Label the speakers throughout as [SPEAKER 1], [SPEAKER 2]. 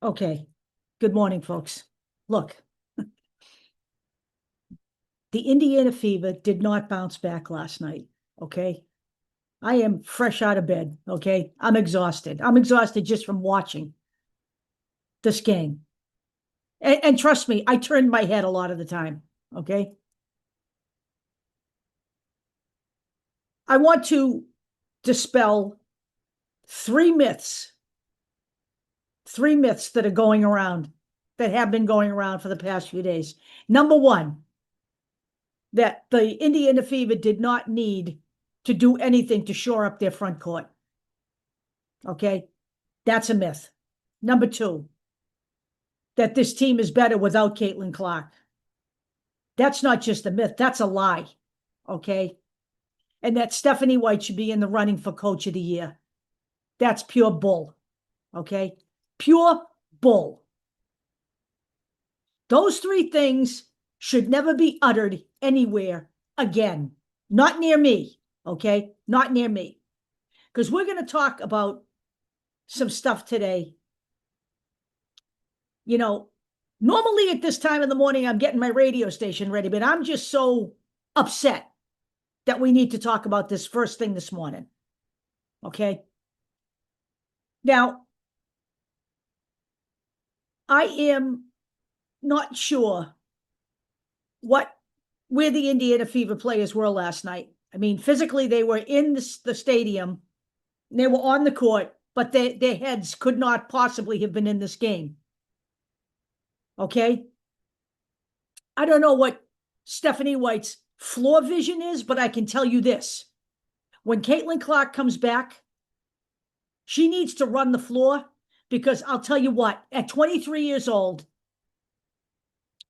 [SPEAKER 1] Okay. Good morning, folks. Look, the Indiana Fever did not bounce back last night. Okay. I am fresh out of bed. Okay. I'm exhausted. I'm exhausted just from watching this game. And trust me, I turned my head a lot of the time. Okay. I want to dispel three myths, three myths that are going around, that have been going around for the past few days. Number one, that the Indiana Fever did not need to do anything to shore up their front court. Okay, that's a myth. Number two, that this team is better without Caitlin Clark. That's not just a myth, that's a lie. Okay, and that Stephanie White should be in the running for Coach of the Year. That's pure bull. Okay, pure bull. Those three things should never be uttered anywhere again. Not near me. Okay, not near me. Because we're going to talk about some stuff today. You know, normally at this time in the morning, I'm getting my radio station ready, but I'm just so upset that we need to talk about this first thing this morning. Okay. Now, I am not sure where the Indiana Fever players were last night. I mean, physically, they were in the stadium, they were on the court, but their heads could not possibly have been in this game. Okay. I don't know what Stephanie White's floor vision is, but I can tell you this. When Caitlin Clark comes back, she needs to run the floor, because I'll tell you what, at 23 years old,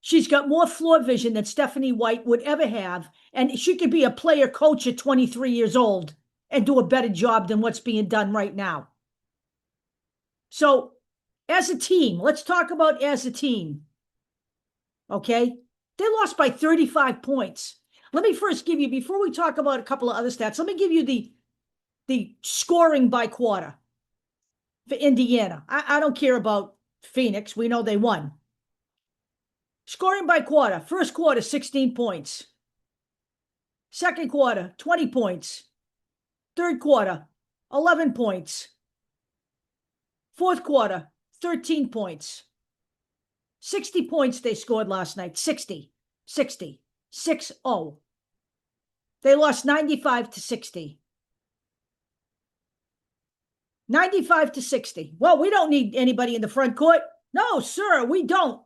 [SPEAKER 1] she's got more floor vision than Stephanie White would ever have, and she could be a player coach at 23 years old and do a better job than what's being done right now. So, as a team, let's talk about as a team. Okay? They lost by 35 points. Let me first give you, before we talk about a couple of other stats, let me give you the scoring by quarter for Indiana. I don't care about Phoenix. We know they won. Scoring by quarter. First quarter, 16 points. Second quarter, 20 points. Third quarter, 11 points. Fourth quarter, 13 points. 60 points they scored last night. 60. 6-0. They lost 95-60. 95-60. Well, we don't need anybody in the front court. No, sir, we don't.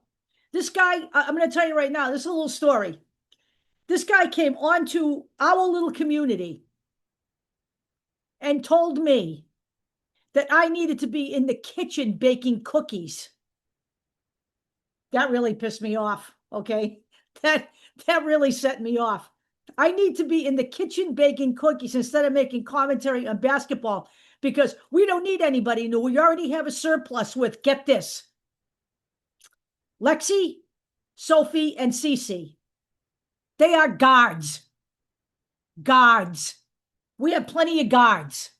[SPEAKER 1] This guy, I'm going to tell you right now, this is a little story. This guy came onto our little community and told me that I needed to be in the kitchen baking cookies. That really pissed me off, okay? That really set me off. I need to be in the kitchen baking cookies instead of making commentary on basketball, because we don't need anybody new. We already have a surplus with, get this, Lexi, Sophie, and Cece. They are guards. Guards. We have plenty of guards.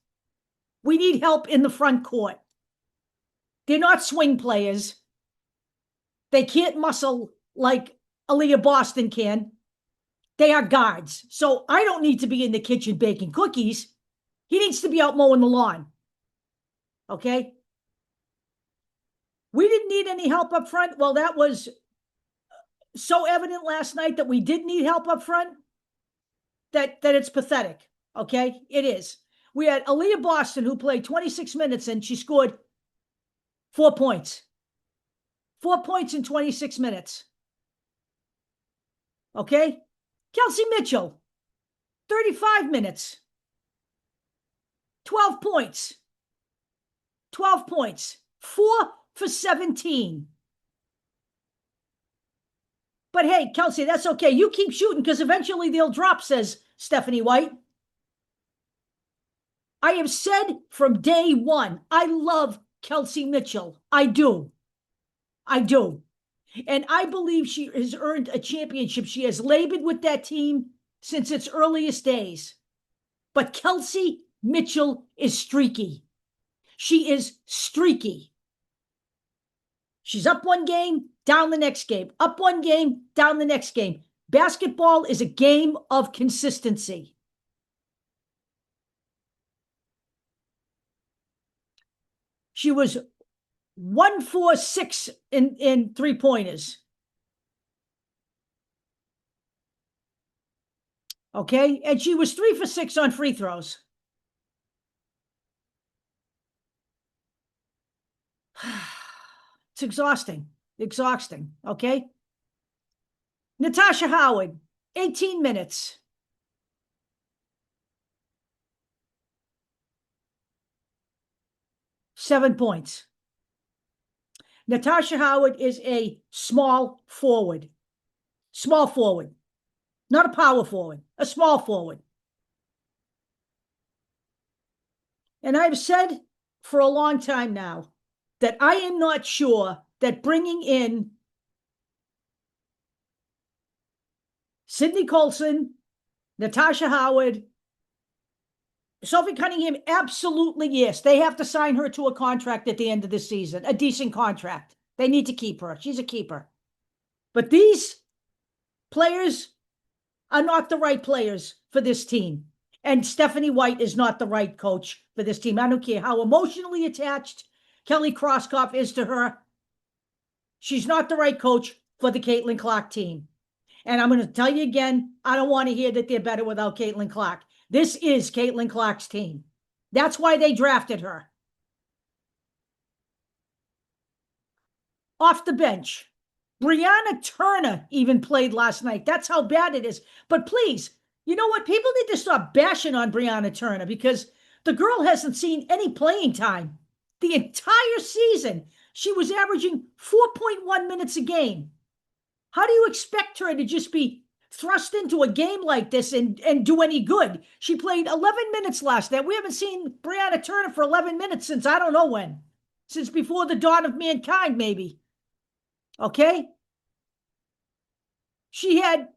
[SPEAKER 1] We need help in the front court. They're not swing players. They can't muscle like Aaliyah Boston can. They are guards. So I don't need to be in the kitchen baking cookies. He needs to be out mowing the lawn. Okay? We didn't need any help up front. Well, that was so evident last night that we did need help up front that it's pathetic. Okay? It is. We had Aaliyah Boston, who played 26 minutes, and she scored 4 points. 4 points in 26 minutes. Okay? Kelsey Mitchell, 35 minutes. 12 points. 12 points. 4 for 17. But hey, Kelsey, that's okay. You keep shooting, because eventually they'll drop, says Stephanie White. I have said from day one, I love Kelsey Mitchell. I do. I do. And I believe she has earned a championship. She has labored with that team since its earliest days. But Kelsey Mitchell is streaky. She is streaky. She's up one game, down the next game, up one game, down the next game. Basketball is a game of consistency. She was 1-for-6 in three-pointers. Okay, and she was 3-for-6 on free throws. It's exhausting. Exhausting. Okay. Natasha Howard, 18 minutes. Seven points. Natasha Howard is a small forward. Small forward. Not a power forward, a small forward. And I've said for a long time now that I am not sure that bringing in Sydney Colson, Natasha Howard, Sophie Cunningham, absolutely yes. They have to sign her to a contract at the end of the season, a decent contract. They need to keep her. She's a keeper. But these players are not the right players for this team. And Stephanie White is not the right coach for this team. I don't care how emotionally attached Kelly Crosskopf is to her. She's not the right coach for the Caitlin Clark team. And I'm going to tell you again, I don't want to hear that they're better without Caitlin Clark. This is Caitlin Clark's team. That's why they drafted her. Off the bench, Brianna Turner even played last night. That's how bad it is. But please, you know what? People need to stop bashing on Brianna Turner because the girl hasn't seen any playing time. The entire season, she was averaging 4.1 minutes a game. How do you expect her to just be thrust into a game like this and do any good? She played 11 minutes last night. We haven't seen Brianna Turner for 11 minutes since I don't know when. Since before the dawn of mankind, maybe. Okay? She had,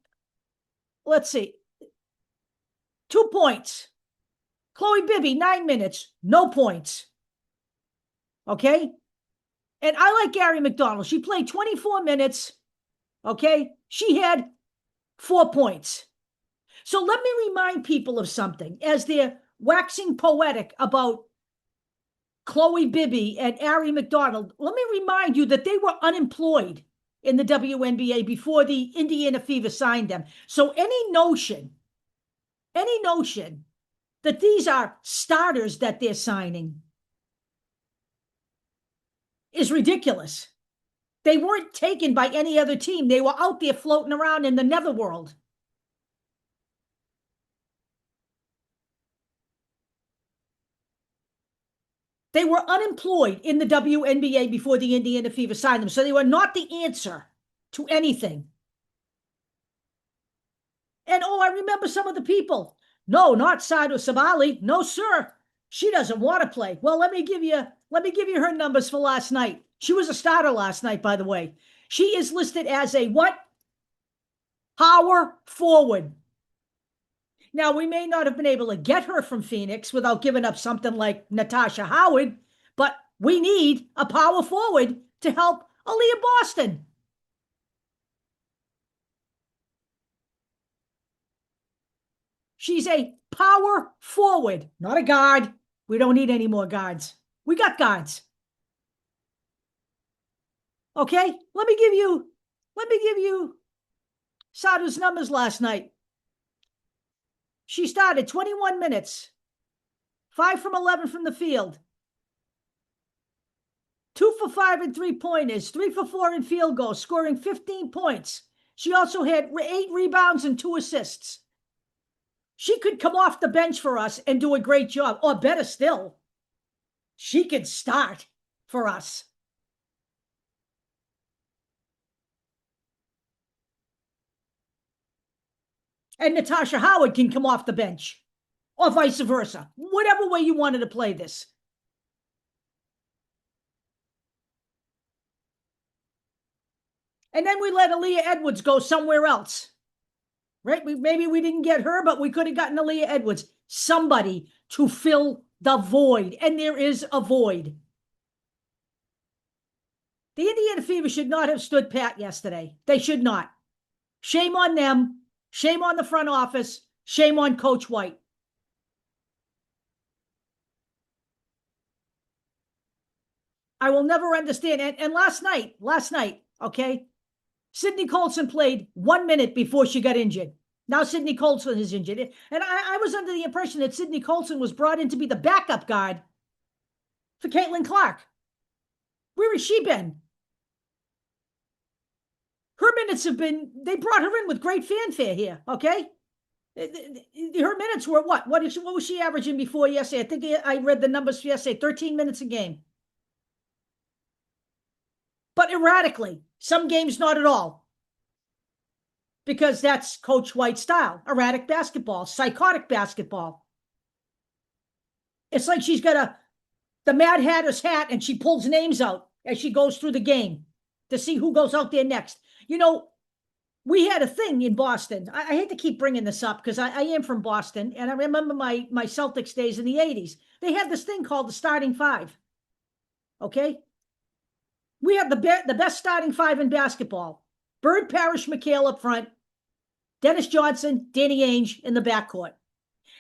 [SPEAKER 1] let's see, 2 points. Chloe Bibby, 9 minutes, no points. Okay? And I like Gary McDonald. She played 24 minutes. Okay? She had 4 points. So let me remind people of something as they're waxing poetic about Chloe Bibby and Ari McDonald. Let me remind you that they were unemployed in the WNBA before the Indiana Fever signed them. So any notion that these are starters that they're signing is ridiculous. They weren't taken by any other team. They were out there floating around in the netherworld. They were unemployed in the WNBA before the Indiana Fever signed them. So they were not the answer to anything. And I remember some of the people. No, not Sado Sabali. No, sir. She doesn't want to play. Well, let me give you her numbers for last night. She was a starter last night, by the way. She is listed as a what? Power forward. Now, we may not have been able to get her from Phoenix without giving up something like Natasha Howard, but we need a power forward to help Aaliyah Boston. She's a power forward, not a guard. We don't need any more guards. We got guards. Okay, let me give you Sadu's numbers last night. She started 21 minutes, 5 from 11 from the field, 2 for 5 in three-pointers, 3 for 4 in field goals, scoring 15 points. She also had 8 rebounds and 2 assists. She could come off the bench for us and do a great job, or better still, she could start for us. And Natasha Howard can come off the bench, or vice versa, whatever way you wanted to play this. And then we let Aaliyah Edwards go somewhere else, right? Maybe we didn't get her, but we could have gotten Aaliyah Edwards, somebody to fill the void. And there is a void. The Indiana Fever should not have stood pat yesterday. They should not. Shame on them. Shame on the front office. Shame on Coach White. I will never understand. And last night, okay, Sydney Colson played 1 minute before she got injured. Now Sydney Colson is injured. And I was under the impression that Sydney Colson was brought in to be the backup guard for Caitlin Clark. Where has she been? Her minutes have been, they brought her in with great fanfare here, okay? Her minutes were what? What was she averaging before yesterday? I think I read the numbers yesterday, 13 minutes a game. But erratically, some games not at all. Because that's Coach White's style. Erratic basketball, psychotic basketball. It's like she's got the Mad Hatter's hat and she pulls names out as she goes through the game to see who goes out there next. You know, we had a thing in Boston. I hate to keep bringing this up because I am from Boston, and I remember my Celtics days in the 80s. They had this thing called the starting five, okay? We had the best starting five in basketball. Bird, Parrish, McHale up front, Dennis Johnson, Danny Ainge in the backcourt.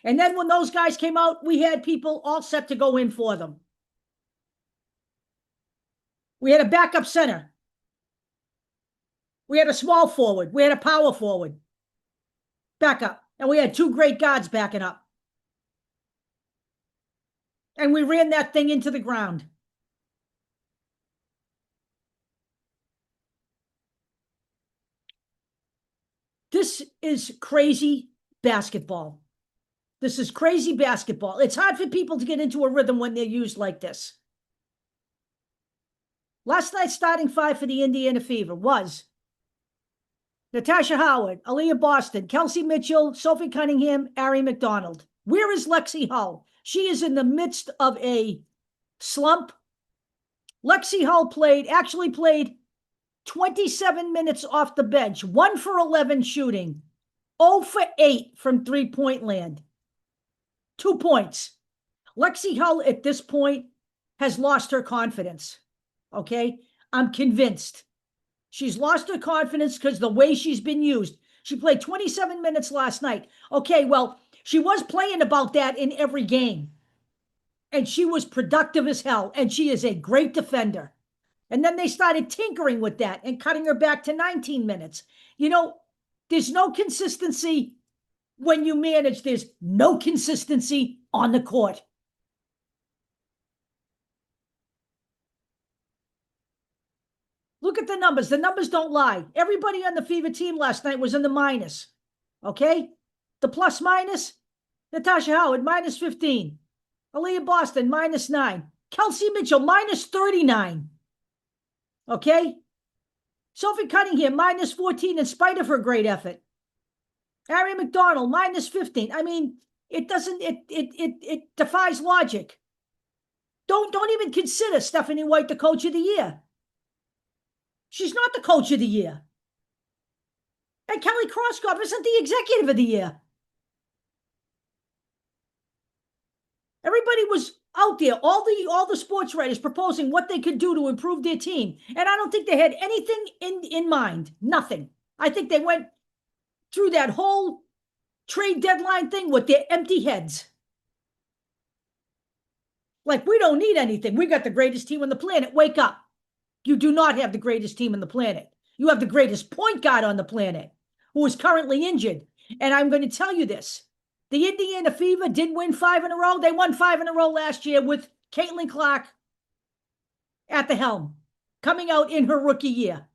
[SPEAKER 1] And then when those guys came out, we had people all set to go in for them. We had a backup center. We had a small forward. We had a power forward. Backup. And we had two great guards backing up. And we ran that thing into the ground. This is crazy basketball. This is crazy basketball. It's hard for people to get into a rhythm when they're used like this. Last night's starting five for the Indiana Fever was Natasha Howard, Aaliyah Boston, Kelsey Mitchell, Sophie Cunningham, Ari McDonald. Where is Lexi Hull? She is in the midst of a slump. Lexi Hull actually played 27 minutes off the bench, 1 for 11 shooting, 0 for 8 from three-point land. 2 points. Lexi Hull at this point has lost her confidence. Okay? I'm convinced. She's lost her confidence because the way she's been used. She played 27 minutes last night. Okay, well, she was playing about that in every game. And she was productive as hell. And she is a great defender. And then they started tinkering with that and cutting her back to 19 minutes. You know, there's no consistency when you manage. There's no consistency on the court. Look at the numbers. The numbers don't lie. Everybody on the Fever team last night was in the minus. Okay? The plus minus, Natasha Howard, minus 15. Aaliyah Boston, minus 9. Kelsey Mitchell, minus 39. Okay? Sophie Cunningham, minus 14 in spite of her great effort. Ari McDonald, minus 15. I mean, it defies logic. Don't even consider Stephanie White the coach of the year. She's not the coach of the year. And Kelly Kroskov isn't the executive of the year. Everybody was out there, all the sports writers proposing what they could do to improve their team. And I don't think they had anything in mind. Nothing. I think they went through that whole trade deadline thing with their empty heads. Like, we don't need anything. We got the greatest team on the planet. Wake up. You do not have the greatest team on the planet. You have the greatest point guard on the planet, who is currently injured. And I'm going to tell you this. The Indiana Fever did win 5 in a row. They won 5 in a row last year with Caitlin Clark at the helm, coming out in her rookie year.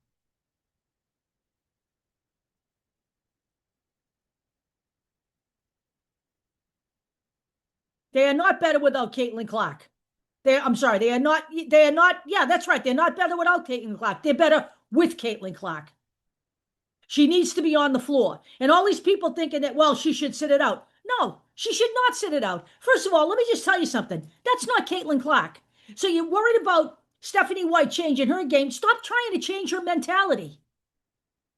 [SPEAKER 1] They are not better without Caitlin Clark. They are not, yeah, that's right. They're not better without Caitlin Clark. They're better with Caitlin Clark. She needs to be on the floor. And all these people thinking that, well, she should sit it out. No, she should not sit it out. First of all, let me just tell you something. That's not Caitlin Clark. So you're worried about Stephanie White changing her game. Stop trying to change her mentality.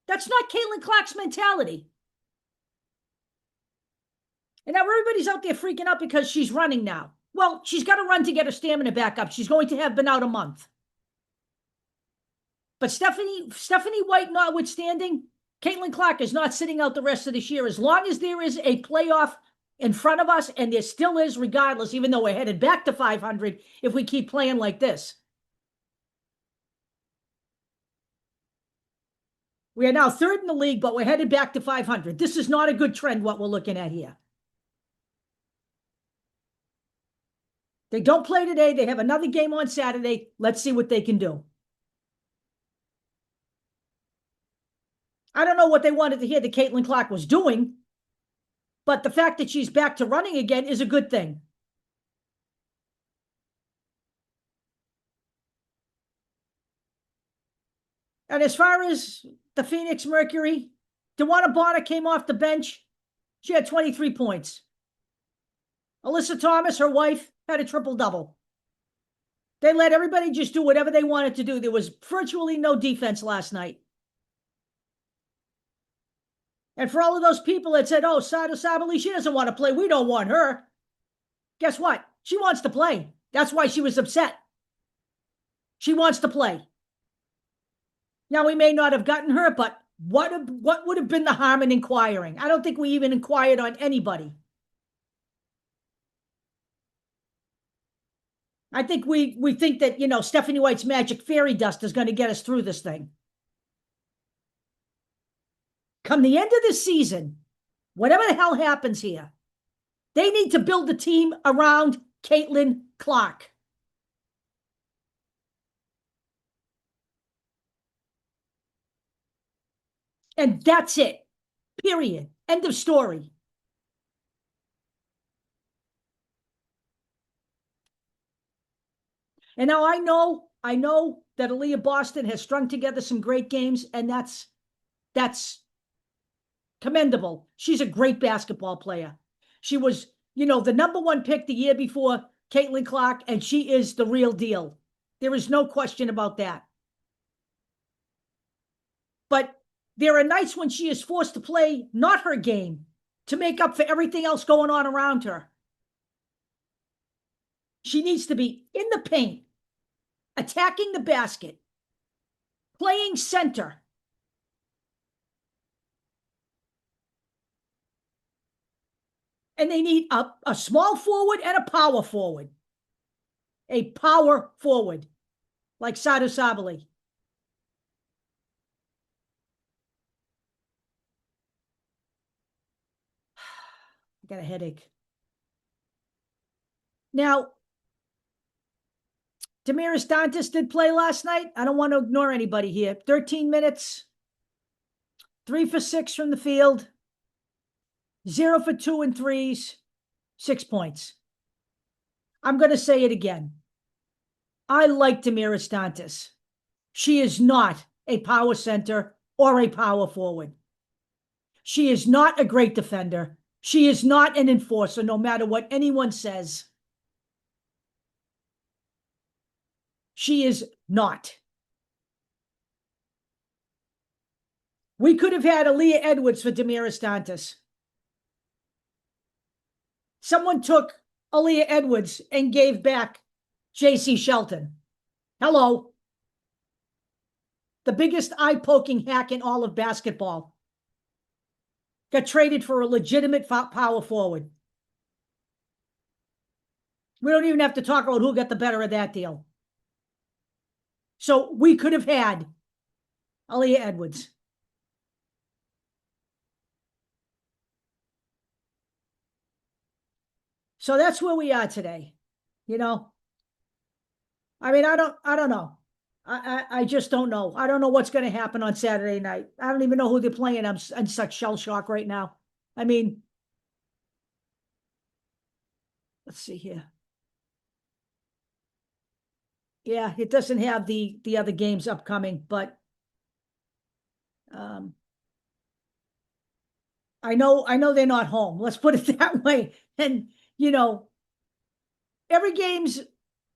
[SPEAKER 1] That's not Caitlin Clark's mentality. And now everybody's out there freaking out because she's running now. Well, she's got to run to get her stamina back up. She's going to have been out a month. But Stephanie White notwithstanding, Caitlin Clark is not sitting out the rest of this year. As long as there is a playoff in front of us, and there still is regardless, even though we're headed back to 500 if we keep playing like this. We are now third in the league, but we're headed back to 500. This is not a good trend, what we're looking at here. They don't play today. They have another game on Saturday. Let's see what they can do. I don't know what they wanted to hear that Caitlin Clark was doing, but the fact that she's back to running again is a good thing. And as far as the Phoenix Mercury, DeWanna Bonner came off the bench. She had 23 points. Alyssa Thomas, her wife, had a triple-double. They let everybody just do whatever they wanted to do. There was virtually no defense last night. And for all of those people that said, oh, Sada Sabali, she doesn't want to play. We don't want her. Guess what? She wants to play. That's why she was upset. She wants to play. Now, we may not have gotten her, but what would have been the harm in inquiring? I don't think we even inquired on anybody. I think we think that, Stephanie White's magic fairy dust is going to get us through this thing. Come the end of this season, whatever the hell happens here, they need to build a team around Caitlin Clark. And that's it. Period. End of story. And now I know that Aaliyah Boston has strung together some great games, and that's commendable. She's a great basketball player. She was, the #1 pick the year before Caitlin Clark, and she is the real deal. There is no question about that. But there are nights when she is forced to play not her game to make up for everything else going on around her. She needs to be in the paint, attacking the basket, playing center. And they need a small forward and a power forward. A power forward, like Sada Sabali. I got a headache. Now, Damiris Dantas did play last night. I don't want to ignore anybody here. 13 minutes, 3 for 6 from the field, 0 for 2 in threes, 6 points. I'm going to say it again. I like Damiris Dantas. She is not a power center or a power forward. She is not a great defender. She is not an enforcer, no matter what anyone says. She is not. We could have had Aaliyah Edwards for Damiris Dantas. Someone took Aaliyah Edwards and gave back J.C. Shelton. Hello. The biggest eye-poking hack in all of basketball got traded for a legitimate power forward. We don't even have to talk about who got the better of that deal. So we could have had Aaliyah Edwards. So that's where we are today. I mean, I don't know. I just don't know. I don't know what's going to happen on Saturday night. I don't even know who they're playing. I'm in such shell shock right now. I mean, let's see here. Yeah, it doesn't have the other games upcoming, but I know they're not home. Let's put it that way. And every game's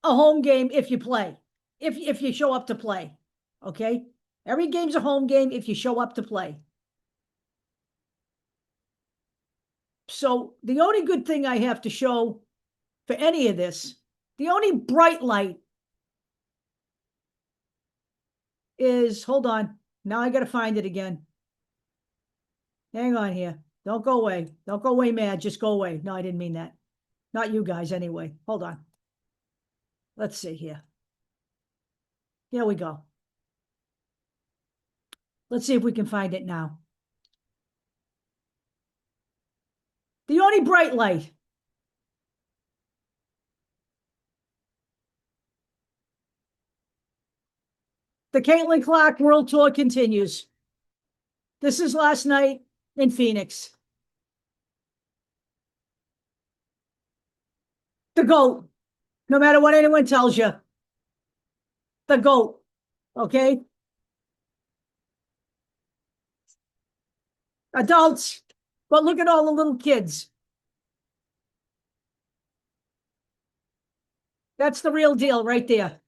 [SPEAKER 1] a home game if you play. If you show up to play, okay? Every game's a home game if you show up to play. So the only good thing I have to show for any of this, the only bright light is, hold on. Now I got to find it again. Hang on here. Don't go away. Don't go away mad. Just go away. No, I didn't mean that. Not you guys anyway. Hold on. Let's see here. Here we go. Let's see if we can find it now. The only bright light. The Caitlin Clark World Tour continues. This is last night in Phoenix. The GOAT, no matter what anyone tells you. The GOAT, okay? Adults, but look at all the little kids. That's the real deal right there.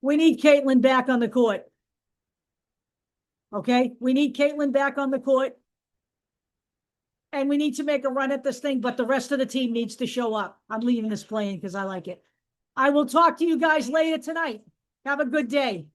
[SPEAKER 1] We need Caitlin back on the court. Okay? We need Caitlin back on the court. And we need to make a run at this thing, but the rest of the team needs to show up. I'm leaving this playing because I like it. I will talk to you guys later tonight. Have a good day.